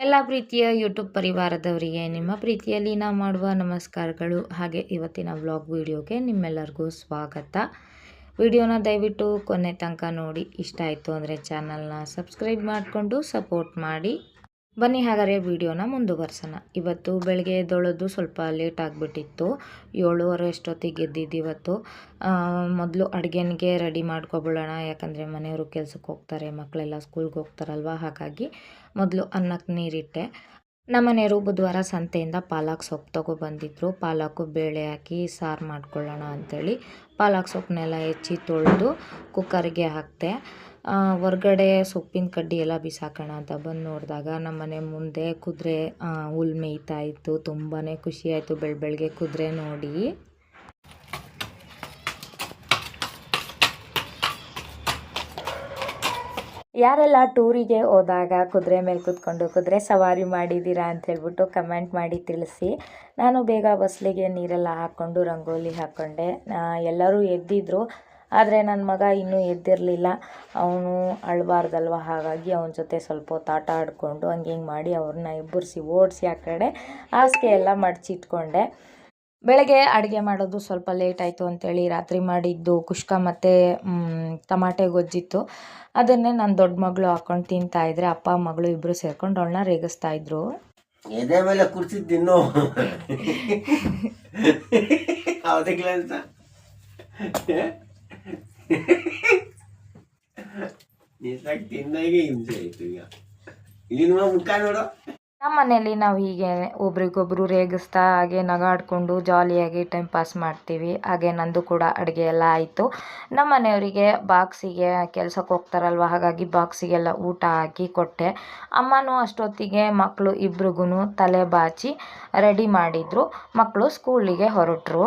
ಎಲ್ಲ ಪ್ರೀತಿಯ ಯೂಟ್ಯೂಬ್ ಪರಿವಾರದವರಿಗೆ ನಿಮ್ಮ ಪ್ರೀತಿಯಲ್ಲಿ ನಾವು ಮಾಡುವ ನಮಸ್ಕಾರಗಳು. ಹಾಗೆ ಇವತ್ತಿನ ವ್ಲಾಗ್ ವಿಡಿಯೋಗೆ ನಿಮ್ಮೆಲ್ಲರಿಗೂ ಸ್ವಾಗತ. ವಿಡಿಯೋನ ದಯವಿಟ್ಟು ಕೊನೆ ತನಕ ನೋಡಿ. ಇಷ್ಟ ಆಯಿತು ಅಂದರೆ ಚಾನಲ್ನ ಸಬ್ಸ್ಕ್ರೈಬ್ ಮಾಡಿಕೊಂಡು ಸಪೋರ್ಟ್ ಮಾಡಿ. ಬನ್ನಿ ಹಾಗಾದರೆ ವಿಡಿಯೋನ ಮುಂದುವರ್ಸೋಣ. ಇವತ್ತು ಬೆಳಗ್ಗೆ ಎದ್ದೊಳೋದು ಸ್ವಲ್ಪ ಲೇಟ್ ಆಗಿಬಿಟ್ಟಿತ್ತು. 7:30 ಅಷ್ಟೊತ್ತಿಗೆ ಎದ್ದಿದ್ದು ಇವತ್ತು. ಮೊದಲು ಅಡುಗೆನಿಗೆ ರೆಡಿ ಮಾಡ್ಕೊಬಿಡೋಣ, ಯಾಕಂದರೆ ಮನೆಯವರು ಕೆಲಸಕ್ಕೆ ಹೋಗ್ತಾರೆ, ಮಕ್ಕಳೆಲ್ಲ ಸ್ಕೂಲ್ಗೆ ಹೋಗ್ತಾರಲ್ವ. ಹಾಗಾಗಿ ಮೊದಲು ಅನ್ನಕ್ಕೆ ನೀರಿಟ್ಟೆ. ನಮ್ಮನೆಯವರು ಬುಧವಾರ ಸಂತೆಯಿಂದ ಪಾಲಕ್ ಸೊಪ್ಪು ತೊಗೊಬಂದಿದ್ರು. ಪಾಲಕ್ಕು ಬೇಳೆ ಹಾಕಿ ಸಾರು ಮಾಡ್ಕೊಳ್ಳೋಣ ಅಂಥೇಳಿ ಪಾಲಕ್ ಸೊಪ್ಪನ್ನೆಲ್ಲ ಹೆಚ್ಚಿ ತೊಳೆದು ಕುಕ್ಕರಿಗೆ ಹಾಕಿದೆ. ಹೊರ್ಗಡೆ ಸೊಪ್ಪಿನ ಕಡ್ಡಿ ಎಲ್ಲ ಬಿಸಾಕೋಣ ಅಂತ ಬಂದು ನೋಡಿದಾಗ ನಮ್ಮನೆ ಮುಂದೆ ಕುದುರೆ ಹುಲ್ ಮೇಯ್ತಾ ಇತ್ತು. ತುಂಬಾ ಖುಷಿ ಆಯಿತು ಬೆಳಗ್ಗೆ ಕುದುರೆ ನೋಡಿ. ಯಾರೆಲ್ಲ ಟೂರಿಗೆ ಹೋದಾಗ ಕುದುರೆ ಮೇಲೆ ಕೂತ್ಕೊಂಡು ಕುದುರೆ ಸವಾರಿ ಮಾಡಿದ್ದೀರಾ ಅಂತ ಹೇಳ್ಬಿಟ್ಟು ಕಮೆಂಟ್ ಮಾಡಿ ತಿಳಿಸಿ. ನಾನು ಬೇಗ ಬಸ್ಲಿಗೆ ನೀರೆಲ್ಲ ಹಾಕ್ಕೊಂಡು ರಂಗೋಲಿ ಹಾಕ್ಕೊಂಡೆ. ಎಲ್ಲರೂ ಎದ್ದಿದ್ರು, ಆದರೆ ನನ್ನ ಮಗ ಇನ್ನೂ ಎದ್ದಿರಲಿಲ್ಲ. ಅವನು ಅಳಬಾರ್ದಲ್ವ, ಹಾಗಾಗಿ ಅವನ ಜೊತೆ ಸ್ವಲ್ಪ ಹೊತ್ತು ಆಟ ಆಡಿಕೊಂಡು ಹಿಂಗೆ ಮಾಡಿ ಅವ್ರನ್ನ ಇಬ್ಬರಿಸಿ ಓಡಿಸಿ ಆ ಕಡೆ ಹಾಸಿಗೆ ಎಲ್ಲ ಮಡಚಿಟ್ಕೊಂಡೆ. ಬೆಳಗ್ಗೆ ಅಡುಗೆ ಮಾಡೋದು ಸ್ವಲ್ಪ ಲೇಟ್ ಆಯಿತು ಅಂತೇಳಿ ರಾತ್ರಿ ಮಾಡಿದ್ದು ಕುಷ್ಕ ಮತ್ತು ಟಮಾಟೆ ಗೊಜ್ಜಿತ್ತು. ಅದನ್ನೇ ನನ್ನ ದೊಡ್ಡ ಮಗಳು ಹಾಕ್ಕೊಂಡು ತಿಂತಾಯಿದ್ರೆ ಅಪ್ಪ ಮಗಳು ಇಬ್ಬರು ಸೇರ್ಕೊಂಡು ಅವಳನ್ನ ರೇಗಿಸ್ತಾಯಿದ್ರು. ಎದೆ ಮೇಲೆ ಕೂರ್ಸಿದ್ದಿನ್ನು ತಿಂದಾಗೆ ಹಿಂಸೆ ಆಯ್ತು. ಈಗ ಇಲ್ಲಿ ಮುಖ ನೋಡು. ನಮ್ಮ ಮನೇಲಿ ನಾವು ಹೀಗೆ ಒಬ್ರಿಗೊಬ್ರು ರೇಗಿಸ್ತಾ ಹಾಗೆ ನಗಾಡ್ಕೊಂಡು ಜಾಲಿಯಾಗಿ ಟೈಮ್ ಪಾಸ್ ಮಾಡ್ತೀವಿ. ಹಾಗೆ ನಂದು ಕೂಡ ಅಡುಗೆ ಎಲ್ಲ ಆಯಿತು. ನಮ್ಮ ಮನೆಯವರಿಗೆ ಬಾಕ್ಸಿಗೆ ಕೆಲಸಕ್ಕೆ ಹೋಗ್ತಾರಲ್ವ, ಹಾಗಾಗಿ ಬಾಕ್ಸಿಗೆಲ್ಲ ಊಟ ಹಾಕಿ ಕೊಟ್ಟೆ. ಅಮ್ಮನೂ ಅಷ್ಟೊತ್ತಿಗೆ ಮಕ್ಕಳು ಇಬ್ರಿಗೂ ತಲೆ ಬಾಚಿ ರೆಡಿ ಮಾಡಿದರು. ಮಕ್ಕಳು ಸ್ಕೂಲಿಗೆ ಹೊರಟರು.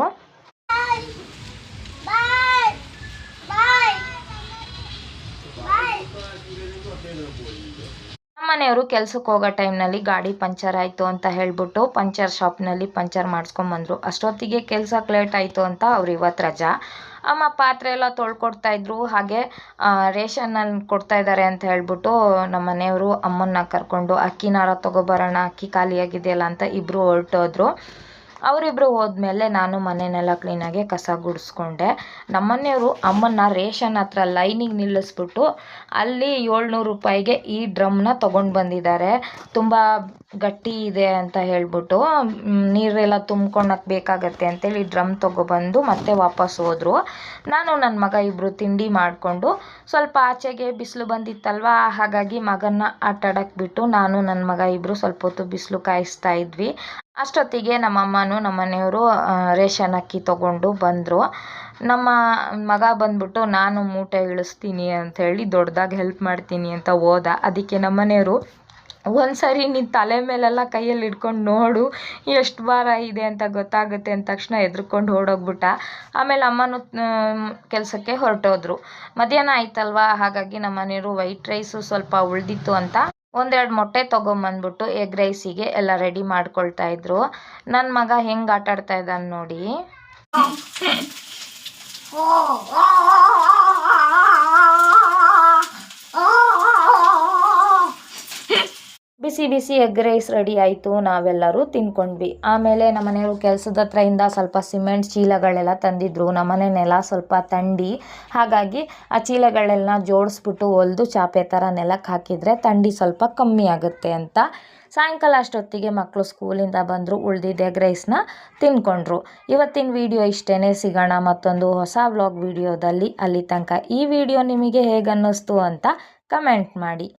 ನಮ್ಮನೆಯವರು ಕೆಲಸಕ್ಕೆ ಹೋಗೋ ಟೈಮ್ನಲ್ಲಿ ಗಾಡಿ ಪಂಚರ್ ಆಯಿತು ಅಂತ ಹೇಳ್ಬಿಟ್ಟು ಪಂಚರ್ ಶಾಪ್ನಲ್ಲಿ ಪಂಚರ್ ಮಾಡಿಸ್ಕೊಂಬಂದರು. ಅಷ್ಟೊತ್ತಿಗೆ ಕೆಲಸಕ್ಕೆ ಲೇಟ್ ಆಯಿತು ಅಂತ ಅವ್ರು ಇವತ್ತು ರಜಾ. ಅಮ್ಮ ಪಾತ್ರೆ ಎಲ್ಲ ತೊಳ್ಕೊಡ್ತಾಯಿದ್ರು. ಹಾಗೆ ರೇಷನಲ್ಲಿ ಕೊಡ್ತಾಯಿದ್ದಾರೆ ಅಂತ ಹೇಳ್ಬಿಟ್ಟು ನಮ್ಮ ಮನೆಯವರು ಅಮ್ಮನ್ನ ಕರ್ಕೊಂಡು ಅಕ್ಕಿನಾರ ತೊಗೊಬರೋಣ, ಅಕ್ಕಿ ಖಾಲಿಯಾಗಿದೆಯಲ್ಲ ಅಂತ ಇಬ್ಬರು ಹೊರಟೋದ್ರು. ಅವರಿಬ್ಬರು ಹೋದ್ಮೇಲೆ ನಾನು ಮನೆಯನ್ನೆಲ್ಲ ಕ್ಲೀನಾಗಿ ಕಸ ಗುಡಿಸ್ಕೊಂಡೆ. ನಮ್ಮನೆಯವರು ಅಮ್ಮನ್ನ ರೇಷನ್ ಹತ್ರ ಲೈನಿಗೆ ನಿಲ್ಲಿಸ್ಬಿಟ್ಟು ಅಲ್ಲಿ 700 ರೂಪಾಯಿಗೆ ಈ ಡ್ರಮ್ನ ತೊಗೊಂಡು ಬಂದಿದ್ದಾರೆ. ತುಂಬ ಗಟ್ಟಿ ಇದೆ ಅಂತ ಹೇಳ್ಬಿಟ್ಟು ನೀರೆಲ್ಲ ತುಂಬ್ಕೊಳಕ್ಕೆ ಬೇಕಾಗತ್ತೆ ಅಂತೇಳಿ ಡ್ರಮ್ ತೊಗೊಬಂದು ಮತ್ತೆ ವಾಪಸ್ ಹೋದರು. ನಾನು ನನ್ನ ಮಗ ಇಬ್ಬರು ತಿಂಡಿ ಮಾಡಿಕೊಂಡು ಸ್ವಲ್ಪ ಆಚೆಗೆ ಬಿಸಿಲು ಬಂದಿತ್ತಲ್ವ, ಹಾಗಾಗಿ ಮಗನ್ನ ಆಟಾಡಕ್ಕೆ ಬಿಟ್ಟು ನಾನು ನನ್ನ ಮಗ ಇಬ್ಬರು ಸ್ವಲ್ಪ ಹೊತ್ತು ಬಿಸಿಲು ಕಾಯಿಸ್ತಾ ಇದ್ವಿ. ಅಷ್ಟೊತ್ತಿಗೆ ನಮ್ಮಮ್ಮನೂ ನಮ್ಮ ಮನೆಯವರು ರೇಷನ್ ಅಕ್ಕಿ ತೊಗೊಂಡು ಬಂದರು. ನಮ್ಮ ಮಗ ಬಂದ್ಬಿಟ್ಟು ನಾನು ಮೂಟೆ ಇಳಿಸ್ತೀನಿ ಅಂಥೇಳಿ ದೊಡ್ಡದಾಗಿ ಹೆಲ್ಪ್ ಮಾಡ್ತೀನಿ ಅಂತ ಹೋದ. ಅದಕ್ಕೆ ನಮ್ಮ ಮನೆಯವರು ಒಂದ್ಸರಿ ನೀನು ತಲೆ ಮೇಲೆಲ್ಲ ಕೈಯಲ್ಲಿ ಹಿಡ್ಕೊಂಡು ನೋಡು ಎಷ್ಟು ಭಾರ ಇದೆ ಅಂತ ಗೊತ್ತಾಗುತ್ತೆ ಅಂದ ತಕ್ಷಣ ಎದ್ರುಕೊಂಡು ಹೊರಟೋಗ್ಬಿಟ್ಟ. ಆಮೇಲೆ ಅಮ್ಮನೂ ಕೆಲಸಕ್ಕೆ ಹೊರಟೋದ್ರು. ಮಧ್ಯಾಹ್ನ ಆಯ್ತಲ್ವ, ಹಾಗಾಗಿ ನಮ್ಮ ಮನೆಯವರು ವೈಟ್ ರೈಸು ಸ್ವಲ್ಪ ಉಳಿದಿತ್ತು ಅಂತ 1-2 ಮೊಟ್ಟೆ ತೊಗೊಂಬಂದ್ಬಿಟ್ಟು ಎಗ್ ರೈಸಿಗೆ ಎಲ್ಲ ರೆಡಿ ಮಾಡ್ಕೊಳ್ತಾ ಇದ್ರು. ನನ್ನ ಮಗ ಹೆಂಗೆ ಆಟ ಆಡ್ತಾ ಇದ್ದಾನೆ ನೋಡಿ. ಬಿಸಿ ಬಿಸಿ ಎಗ್ ರೈಸ್ ರೆಡಿ ಆಯಿತು. ನಾವೆಲ್ಲರೂ ತಿನ್ಕೊಂಡ್ವಿ. ಆಮೇಲೆ ನಮ್ಮ ಮನೆಯವರು ಕೆಲಸದ ಹತ್ರದಿಂದ ಸ್ವಲ್ಪ ಸಿಮೆಂಟ್ ಚೀಲಗಳೆಲ್ಲ ತಂದಿದ್ರು. ನಮ್ಮನೆ ನೆಲ ಸ್ವಲ್ಪ ಥಂಡಿ, ಹಾಗಾಗಿ ಆ ಚೀಲಗಳೆಲ್ಲ ಜೋಡಿಸ್ಬಿಟ್ಟು ಹೊಲಿದು ಚಾಪೆ ಥರ ನೆಲಕ್ಕೆ ಹಾಕಿದರೆ ಥಂಡಿ ಸ್ವಲ್ಪ ಕಮ್ಮಿ ಆಗುತ್ತೆ ಅಂತ. ಸಾಯಂಕಾಲ ಅಷ್ಟೊತ್ತಿಗೆ ಮಕ್ಕಳು ಸ್ಕೂಲಿಂದ ಬಂದರು. ಉಳಿದಿದ್ದ ಎಗ್ ರೈಸ್ನ ತಿನ್ಕೊಂಡ್ರು. ಇವತ್ತಿನ ವಿಡಿಯೋ ಇಷ್ಟೇ. ಸಿಗೋಣ ಮತ್ತೊಂದು ಹೊಸ ವ್ಲಾಗ್ ವಿಡಿಯೋದಲ್ಲಿ. ಅಲ್ಲಿ ತನಕ ಈ ವಿಡಿಯೋ ನಿಮಗೆ ಹೇಗೆ ಅನ್ನಿಸ್ತು ಅಂತ ಕಮೆಂಟ್ ಮಾಡಿ.